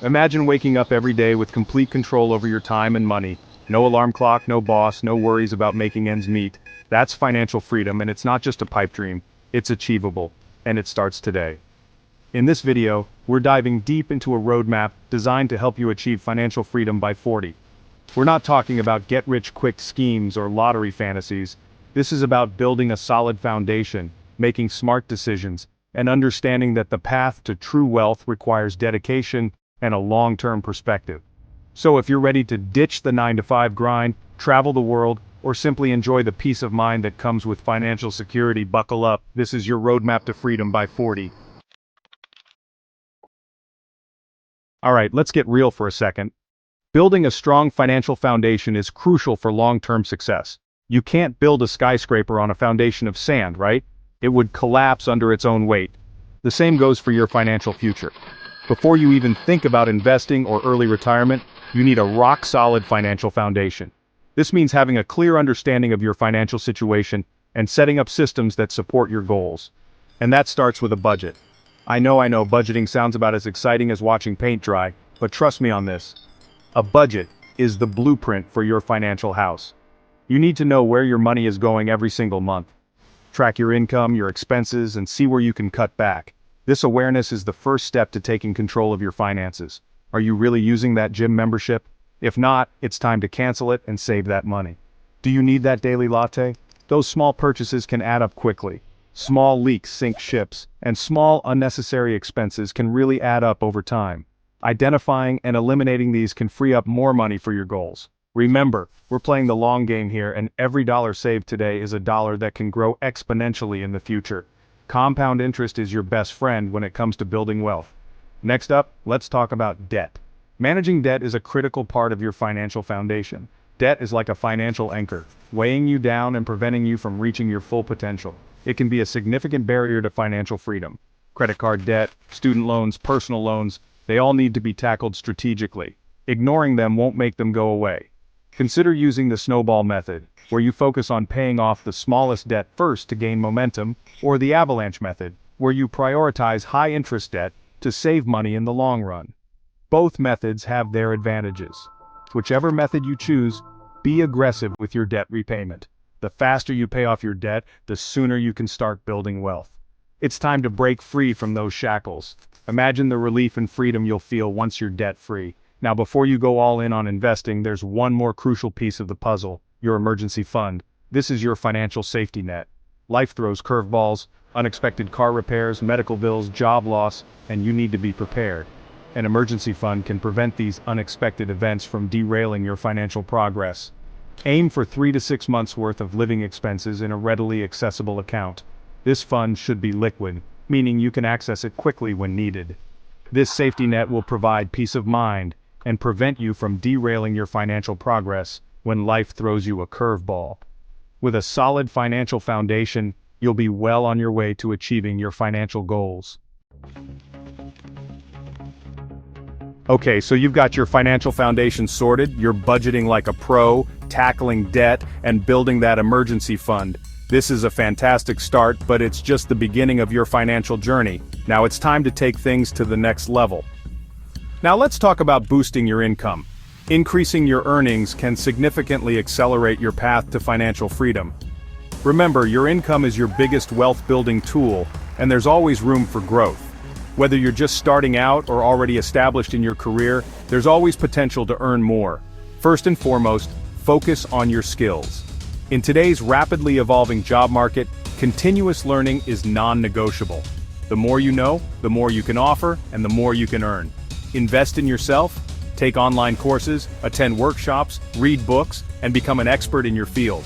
Imagine waking up every day with complete control over your time and money. No alarm clock, no boss, no worries about making ends meet. That's financial freedom, and it's not just a pipe dream. It's achievable, and it starts today. In this video, we're diving deep into a roadmap designed to help you achieve financial freedom by 40. We're not talking about get-rich-quick schemes or lottery fantasies. This is about building a solid foundation, making smart decisions, and understanding that the path to true wealth requires dedication and a long-term perspective. So if you're ready to ditch the 9-to-5 grind, travel the world, or simply enjoy the peace of mind that comes with financial security, buckle up. This is your roadmap to freedom by 40. Alright, let's get real for a second. Building a strong financial foundation is crucial for long-term success. You can't build a skyscraper on a foundation of sand, right? It would collapse under its own weight. The same goes for your financial future. Before you even think about investing or early retirement, you need a rock-solid financial foundation. This means having a clear understanding of your financial situation and setting up systems that support your goals. And that starts with a budget. I know, budgeting sounds about as exciting as watching paint dry, but trust me on this. A budget is the blueprint for your financial house. You need to know where your money is going every single month. Track your income, your expenses, and see where you can cut back. This awareness is the first step to taking control of your finances. Are you really using that gym membership? If not, it's time to cancel it and save that money. Do you need that daily latte? Those small purchases can add up quickly. Small leaks sink ships, and small unnecessary expenses can really add up over time. Identifying and eliminating these can free up more money for your goals. Remember, we're playing the long game here, and every dollar saved today is a dollar that can grow exponentially in the future. Compound interest is your best friend when it comes to building wealth. Next up, let's talk about debt. Managing debt is a critical part of your financial foundation. Debt is like a financial anchor, weighing you down and preventing you from reaching your full potential. It can be a significant barrier to financial freedom. Credit card debt, student loans, personal loans, they all need to be tackled strategically. Ignoring them won't make them go away. Consider using the snowball method, where you focus on paying off the smallest debt first to gain momentum, or the avalanche method, where you prioritize high-interest debt to save money in the long run. Both methods have their advantages. Whichever method you choose, be aggressive with your debt repayment. The faster you pay off your debt, the sooner you can start building wealth. It's time to break free from those shackles. Imagine the relief and freedom you'll feel once you're debt-free. Now, before you go all in on investing, there's one more crucial piece of the puzzle: your emergency fund. This is your financial safety net. Life throws curveballs, unexpected car repairs, medical bills, job loss, and you need to be prepared. An emergency fund can prevent these unexpected events from derailing your financial progress. Aim for 3 to 6 months' worth of living expenses in a readily accessible account. This fund should be liquid, meaning you can access it quickly when needed. This safety net will provide peace of mind and prevent you from derailing your financial progress when life throws you a curveball. With a solid financial foundation, you'll be well on your way to achieving your financial goals. Okay, so you've got your financial foundation sorted, you're budgeting like a pro, tackling debt, and building that emergency fund. This is a fantastic start, but it's just the beginning of your financial journey. Now it's time to take things to the next level. Now let's talk about boosting your income. Increasing your earnings can significantly accelerate your path to financial freedom. Remember, your income is your biggest wealth-building tool, and there's always room for growth. Whether you're just starting out or already established in your career, there's always potential to earn more. First and foremost, focus on your skills. In today's rapidly evolving job market, continuous learning is non-negotiable. The more you know, the more you can offer, and the more you can earn. Invest in yourself, take online courses, attend workshops, read books, and become an expert in your field.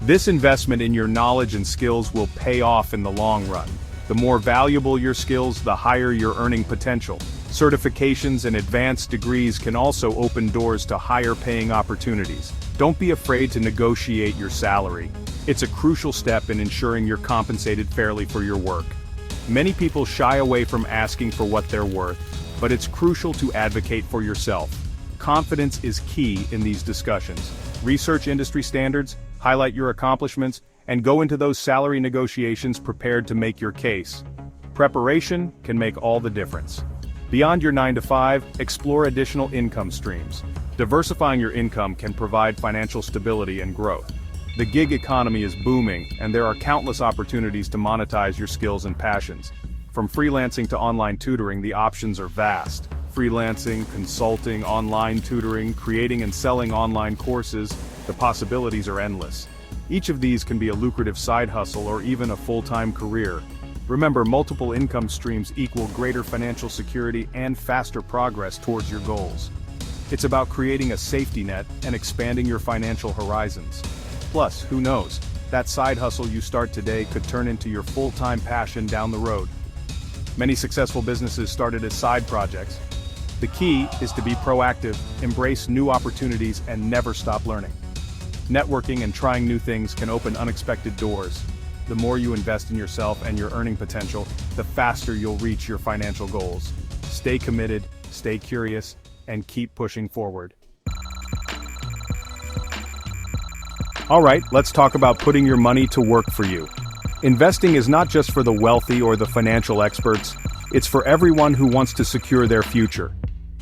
This investment in your knowledge and skills will pay off in the long run. The more valuable your skills, the higher your earning potential. Certifications and advanced degrees can also open doors to higher paying opportunities. Don't be afraid to negotiate your salary. It's a crucial step in ensuring you're compensated fairly for your work. Many people shy away from asking for what they're worth, but it's crucial to advocate for yourself. Confidence is key in these discussions. Research industry standards, highlight your accomplishments, and go into those salary negotiations prepared to make your case. Preparation can make all the difference. Beyond your 9 to 5, explore additional income streams. Diversifying your income can provide financial stability and growth. The gig economy is booming, and there are countless opportunities to monetize your skills and passions. From freelancing to online tutoring, the options are vast. Freelancing, consulting, online tutoring, creating and selling online courses, the possibilities are endless. Each of these can be a lucrative side hustle or even a full-time career. Remember, multiple income streams equal greater financial security and faster progress towards your goals. It's about creating a safety net and expanding your financial horizons. Plus, who knows, that side hustle you start today could turn into your full-time passion down the road. Many successful businesses started as side projects. The key is to be proactive, embrace new opportunities, and never stop learning. Networking and trying new things can open unexpected doors. The more you invest in yourself and your earning potential, the faster you'll reach your financial goals. Stay committed, stay curious, and keep pushing forward. Alright, let's talk about putting your money to work for you. Investing is not just for the wealthy or the financial experts, it's for everyone who wants to secure their future.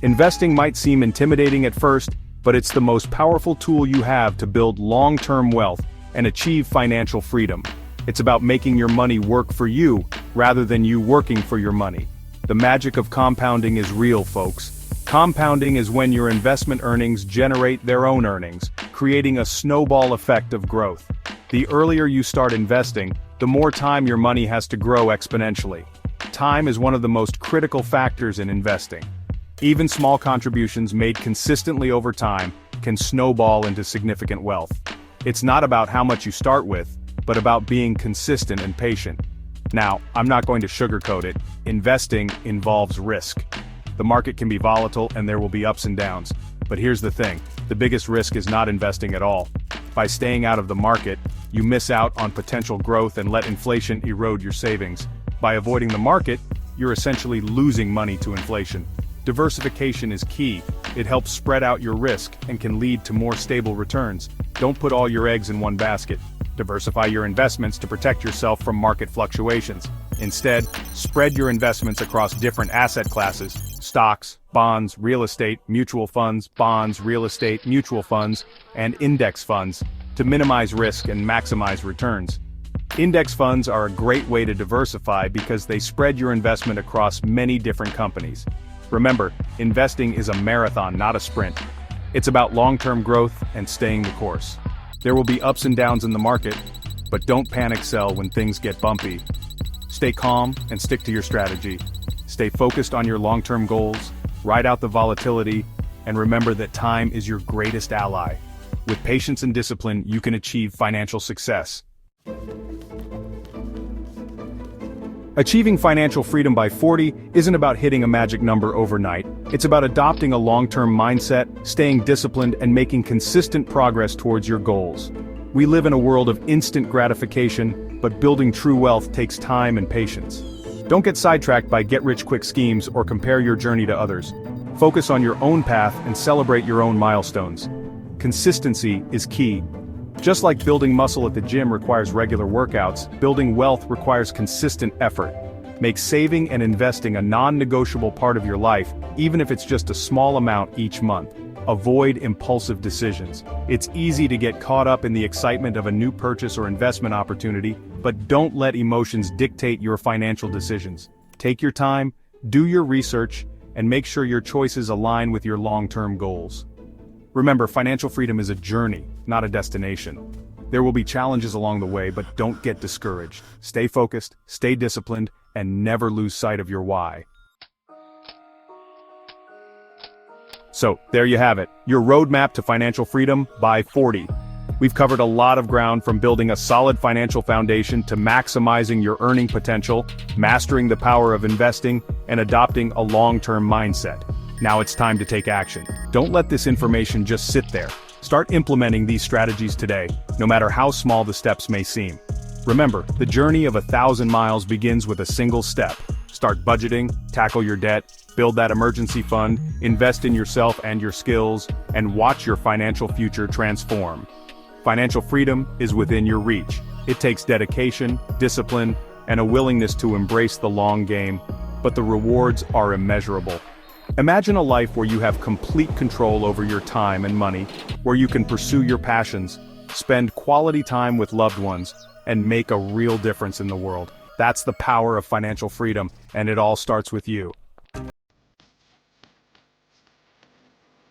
Investing might seem intimidating at first, but it's the most powerful tool you have to build long-term wealth and achieve financial freedom. It's about making your money work for you, rather than you working for your money. The magic of compounding is real, folks. Compounding is when your investment earnings generate their own earnings, creating a snowball effect of growth. The earlier you start investing, the more time your money has to grow exponentially. Time is one of the most critical factors in investing. Even small contributions made consistently over time can snowball into significant wealth. It's not about how much you start with, but about being consistent and patient. Now, I'm not going to sugarcoat it. Investing involves risk. The market can be volatile and there will be ups and downs. But here's the thing, the biggest risk is not investing at all. By staying out of the market, you miss out on potential growth and let inflation erode your savings. By avoiding the market, you're essentially losing money to inflation. Diversification is key. It helps spread out your risk and can lead to more stable returns. Don't put all your eggs in one basket. Diversify your investments to protect yourself from market fluctuations. Instead, spread your investments across different asset classes: stocks, bonds, real estate, mutual funds, bonds, real estate, mutual funds, and index funds, to minimize risk and maximize returns. Index funds are a great way to diversify because they spread your investment across many different companies. Remember, investing is a marathon, not a sprint. It's about long-term growth and staying the course. There will be ups and downs in the market, but don't panic sell when things get bumpy. Stay calm and stick to your strategy. Stay focused on your long-term goals, ride out the volatility, and remember that time is your greatest ally. With patience and discipline, you can achieve financial success. Achieving financial freedom by 40 isn't about hitting a magic number overnight. It's about adopting a long-term mindset, staying disciplined, and making consistent progress towards your goals. We live in a world of instant gratification, but building true wealth takes time and patience. Don't get sidetracked by get-rich-quick schemes or compare your journey to others. Focus on your own path and celebrate your own milestones. Consistency is key. Just like building muscle at the gym requires regular workouts, building wealth requires consistent effort. Make saving and investing a non-negotiable part of your life, even if it's just a small amount each month. Avoid impulsive decisions. It's easy to get caught up in the excitement of a new purchase or investment opportunity, but don't let emotions dictate your financial decisions. Take your time, do your research, and make sure your choices align with your long-term goals. Remember, financial freedom is a journey, not a destination. There will be challenges along the way, but don't get discouraged. Stay focused, stay disciplined, and never lose sight of your why. So, there you have it, your roadmap to financial freedom by 40. We've covered a lot of ground, from building a solid financial foundation to maximizing your earning potential, mastering the power of investing, and adopting a long-term mindset. Now it's time to take action. Don't let this information just sit there. Start implementing these strategies today, no matter how small the steps may seem. Remember, the journey of 1,000 miles begins with a single step. Start budgeting, tackle your debt, build that emergency fund, invest in yourself and your skills, and watch your financial future transform. Financial freedom is within your reach. It takes dedication, discipline, and a willingness to embrace the long game. but the rewards are immeasurable. Imagine a life where you have complete control over your time and money, where you can pursue your passions, spend quality time with loved ones, and make a real difference in the world. That's the power of financial freedom, and it all starts with you.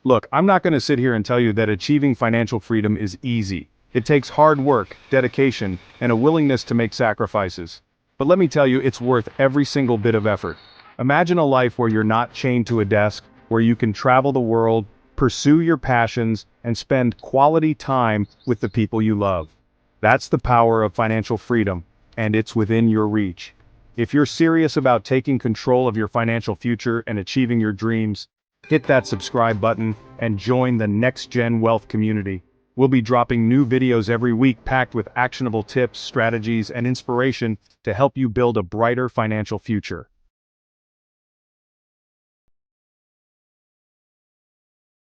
Look, I'm not going to sit here and tell you that achieving financial freedom is easy. It takes hard work, dedication, and a willingness to make sacrifices. But let me tell you, it's worth every single bit of effort. Imagine a life where you're not chained to a desk, where you can travel the world, pursue your passions, and spend quality time with the people you love. That's the power of financial freedom, and it's within your reach. If you're serious about taking control of your financial future and achieving your dreams, hit that subscribe button and join the Next Gen Wealth community. We'll be dropping new videos every week packed with actionable tips, strategies, and inspiration to help you build a brighter financial future.